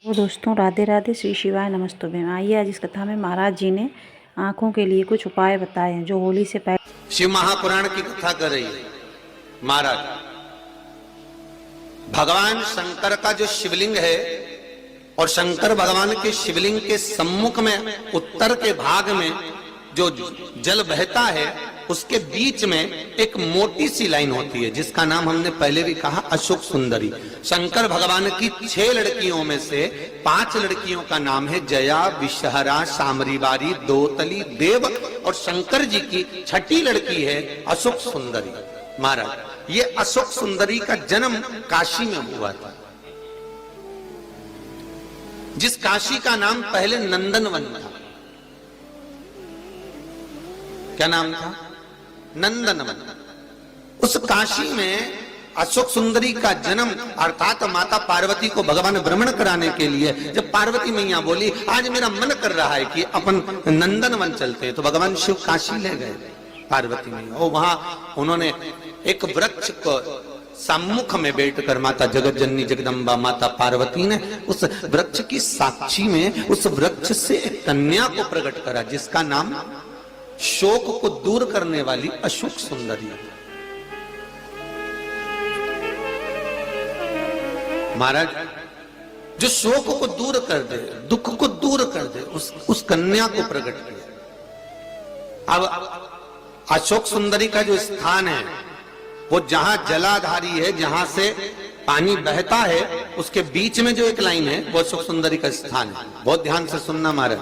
तो दोस्तों राधे राधे, श्री शिवाय नमस्तुभ्यं। आइए आज इस कथा में महाराज जी ने आंखों के लिए कुछ उपाय बताए हैं जो होली से पहले। शिव महापुराण की कथा कर रही है महाराज। भगवान शंकर का जो शिवलिंग है और शंकर भगवान के शिवलिंग के सम्मुख में उत्तर के भाग में जो जल बहता है उसके बीच में एक मोटी सी लाइन होती है जिसका नाम हमने पहले भी कहा अशोक सुंदरी। शंकर भगवान की 6 लड़कियों में से 5 लड़कियों का नाम है जया, विषहरा, सामरीवारी, दोतली, देव और शंकर जी की 6ठी लड़की है अशोक सुंदरी। महाराज ये अशोक सुंदरी का जन्म काशी में हुआ था, जिस काशी का नाम पहले नंदनवन था। क्या नाम था? नंदनवन। उस काशी में अशोक सुंदरी का जन्म अर्थात माता पार्वती को भगवान भ्रमण कराने के लिए जब पार्वती मैया बोली आज मेरा मन कर रहा है कि अपन नंदनवन चलते हैं, तो भगवान शिव काशी ले गए पार्वती मैया। और वहां उन्होंने एक वृक्ष को सम्मुख में बैठकर माता जगत जननी जगदम्बा माता पार्वती ने उस वृक्ष की साक्षी में उस वृक्ष से एक कन्या को प्रकट करा जिसका नाम शोक को दूर करने वाली अशोक सुंदरी। महाराज जो शोक को दूर कर दे, दुख को दूर कर दे, उस कन्या को प्रकट किया। अब अशोक सुंदरी का जो स्थान है वो जहां जलाधारी है, जहां से पानी बहता है, उसके बीच में जो एक लाइन है वो अशोक सुंदरी का स्थान है। बहुत ध्यान से सुनना महाराज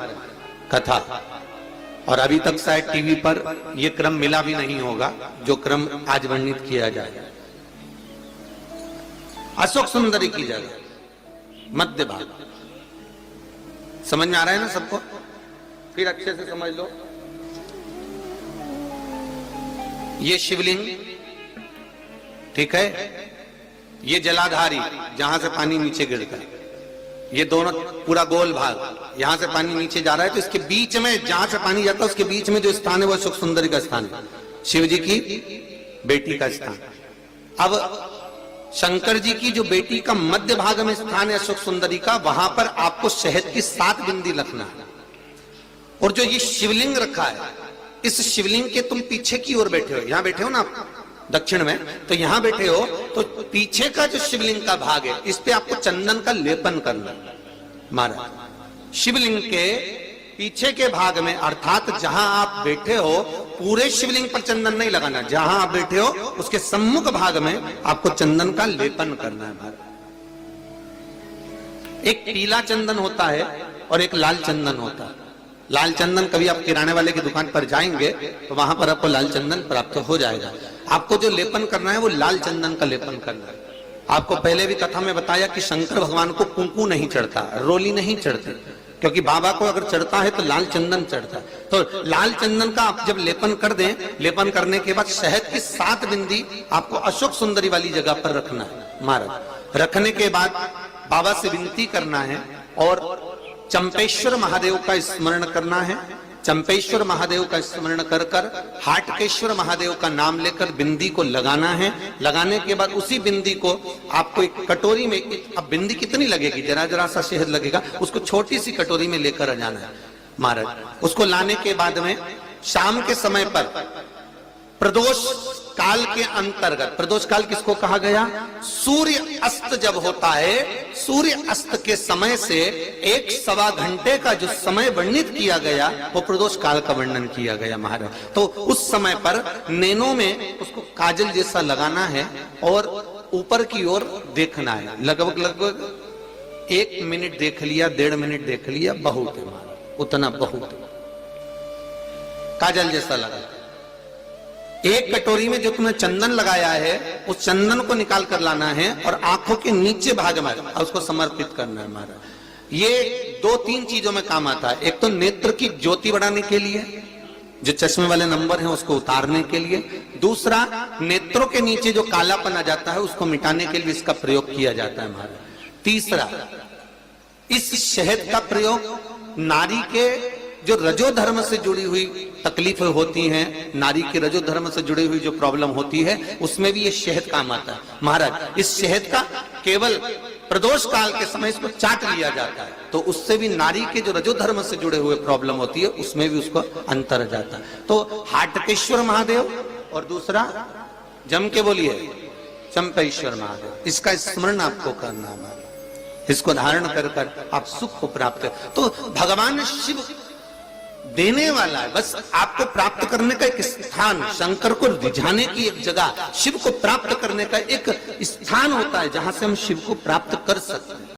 कथा। और अभी तक शायद टीवी पर यह क्रम मिला भी नहीं होगा जो क्रम आज वर्णित किया जाए। अशोक सुंदरी की जगह मध्य भाग। समझ में आ रहा है ना सबको? फिर अच्छे से समझ लो। ये शिवलिंग, ठीक है, ये जलाधारी जहां से पानी नीचे गिरता है, ये दोनों पूरा गोल भाग, यहां से पानी नीचे जा रहा है, तो इसके बीच में जहां से पानी जाता है उसके बीच में जो स्थान है वो अशोक सुंदरी का स्थान है, शिव जी की बेटी का स्थान। अब शंकर जी की जो बेटी का मध्य भाग में स्थान है अशोक सुंदरी का, वहां पर आपको शहद की 7 बिंदी रखना है। और जो ये शिवलिंग रखा है, इस शिवलिंग के तुम पीछे की ओर बैठे हो, यहां बैठे हो ना आप दक्षिण में, तो यहां बैठे हो, तो पीछे का जो शिवलिंग का भाग है इस पे आपको चंदन का लेपन करना है। महाराज शिवलिंग के पीछे के भाग में अर्थात जहां आप बैठे हो पूरे शिवलिंग पर चंदन नहीं लगाना, जहां आप बैठे हो उसके सम्मुख भाग में आपको चंदन का लेपन करना है। महाराज एक पीला चंदन होता है और एक लाल चंदन होता है। लाल चंदन कभी आप किराने वाले की दुकान पर जाएंगे तो वहां पर आपको लाल चंदन प्राप्त हो जाएगा। आपको जो लेपन करना है वो लाल चंदन का लेपन करना है। आपको पहले भी कथा में बताया कि शंकर भगवान को कुंकू नहीं चढ़ता, रोली नहीं चढ़ती, क्योंकि बाबा को अगर चढ़ता है तो लाल चंदन चढ़ता है। तो लाल चंदन का आप जब लेपन कर दें, लेपन करने के बाद शहद की 7 बिंदी आपको अशोक सुंदरी वाली जगह पर रखना है। महाराज रखने के बाद बाबा से विनती करना है और चंपेश्वर महादेव का स्मरण करना है। चंपेश्वर महादेव का स्मरण कर कर हाटकेश्वर महादेव का नाम लेकर बिंदी को लगाना है। लगाने के बाद उसी बिंदी को आपको एक कटोरी में, अब बिंदी कितनी लगेगी, जरा जरा सा शहद लगेगा, उसको छोटी सी कटोरी में लेकर आ जाना है। महाराज उसको लाने के बाद में शाम के समय पर प्रदोष काल के अंतर्गत, प्रदोष काल किसको कहा गया? सूर्य अस्त जब होता है, सूर्य अस्त के समय से 1-1.25 घंटे का जो समय वर्णित किया गया वो प्रदोष काल का वर्णन किया गया। महाराज तो उस समय पर नैनों में उसको काजल जैसा लगाना है और ऊपर की ओर देखना है। लगभग 1 मिनट देख लिया, 1.5 मिनट देख लिया, बहुत है महाराज, उतना बहुत है। काजल जैसा लगा। एक कटोरी में जो तुमने चंदन लगाया है उस चंदन को निकाल कर लाना है और आंखों के नीचे भाग में उसको समर्पित करना है। महाराज ये 2-3 चीजों में काम आता है। एक तो नेत्र की ज्योति बढ़ाने के लिए, जो चश्मे वाले नंबर हैं उसको उतारने के लिए। दूसरा, नेत्रों के नीचे जो कालापन आ जाता है उसको मिटाने के लिए इसका प्रयोग किया जाता है। महाराज तीसरा, इस शहद का प्रयोग नारी के जो रजो धर्म से जुड़ी हुई तकलीफें होती हैं, नारी के रजो धर्म से जुड़ी हुई जो प्रॉब्लम होती है उसमें भी ये शहद काम आता है। महाराज इस शहद का केवल प्रदोष काल के समय इसको चाट लिया जाता है, तो उससे भी नारी के जो रजोधर्म से जुड़े हुए प्रॉब्लम होती है उसमें भी उसको अंतर आ जाता है। तो हाटकेश्वर महादेव और दूसरा जम के बोलिए चंपेश्वर महादेव, इसका स्मरण आपको करना है। इसको धारण कर कर आप सुख को प्राप्त कर। तो भगवान शिव देने वाला है, बस आपको प्राप्त करने का एक स्थान, शंकर को रिझाने की एक जगह, शिव को प्राप्त करने का एक स्थान होता है जहां से हम शिव को प्राप्त कर सकते हैं।